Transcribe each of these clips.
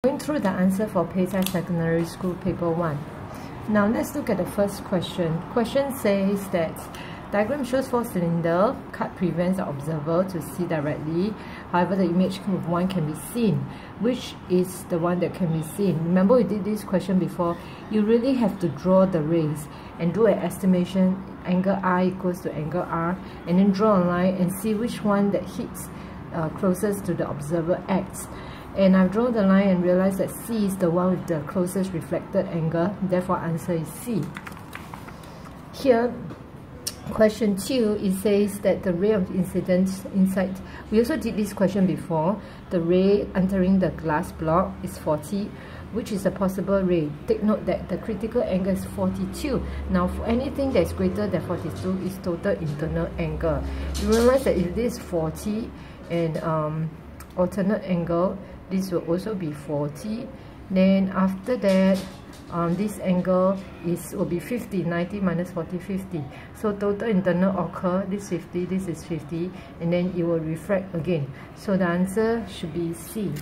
Going through the answer for Peisai Secondary School Paper 1. Now let's look at the first question. Question says that diagram shows 4-cylinder. Cut prevents the observer to see directly. However, the image of one can be seen. Which is the one that can be seen? Remember we did this question before. You really have to draw the rays and do an estimation. Angle I equals to angle R, and then draw a line and see which one that hits closest to the observer X. And I've drawn the line and realized that C is the one with the closest reflected angle. Therefore, answer is C. Here, question 2, it says that the ray of incidence inside. We also did this question before. The ray entering the glass block is 40, which is a possible ray. Take note that the critical angle is 42. Now, for anything that is greater than 42 is total internal angle. You realize that if this is 40 and alternate angle, this will also be 40. Then after that, this angle will be 50. 90 minus 40, 50. So total internal occur, this 50, this is 50, and then it will refract again. So the answer should be C.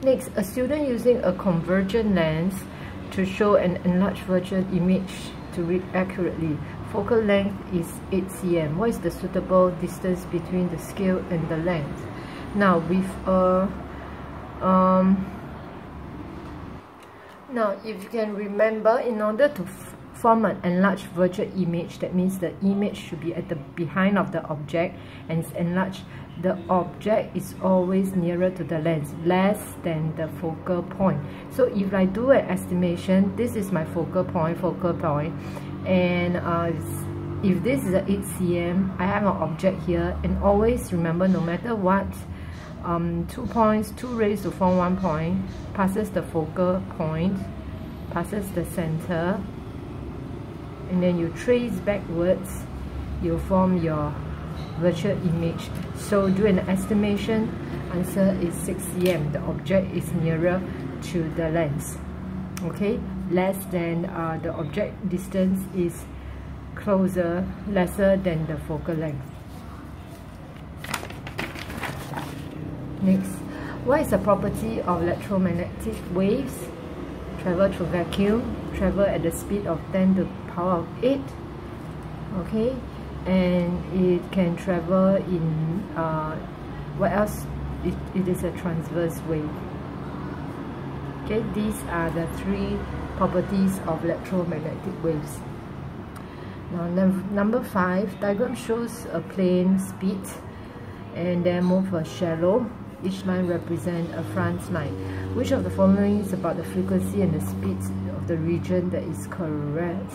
Next, a student using a convergent lens to show an enlarged virtual image to read accurately. Focal length is 8 cm. What is the suitable distance between the scale and the length? Now, with now if you can remember, in order to form an enlarged virtual image, that means the image should be at the behind of the object and it's enlarged. The object is always nearer to the lens, less than the focal point. So if I do an estimation, this is my focal point, and if this is a 8 cm, I have an object here, and always remember, no matter what, 2 points, 2 rays to form 1 point, passes the focal point, passes the center, and then you trace backwards, you form your virtual image. So do an estimation, answer is 6 cm. The object is nearer to the lens. Okay, less than the object distance is closer, lesser than the focal length. Next, what is the property of electromagnetic waves? Travel through vacuum, travel at the speed of 10 to the power of 8. Okay, and it can travel in what else? It is a transverse wave. Okay, these are the 3 properties of electromagnetic waves. Now, number 5, diagram shows a plane speed and then move a shallow. Each line represents a front line. Which of the following is about the frequency and the speed of the region that is correct?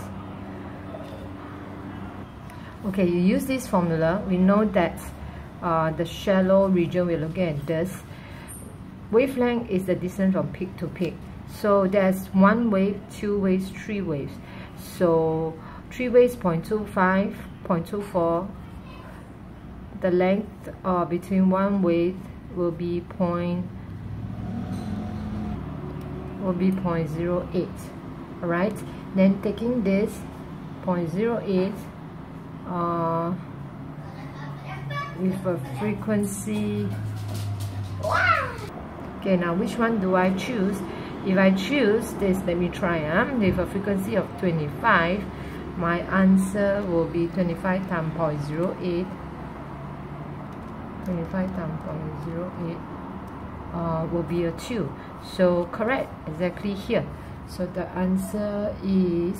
Okay, you use this formula. We know that the shallow region, we're looking at this. Wavelength is the distance from peak to peak. So there's 1 wave, 2 waves, 3 waves. So 3 waves, 0.25, 0.24. The length between 1 wave will be 0.08. Alright, then taking this 0.08 with a frequency. Okay, now which one do I choose? If I choose this, let me try. With a frequency of 25, my answer will be 25 times 0.08. 25 times 0.08 will be a 2. So correct, exactly here. So the answer is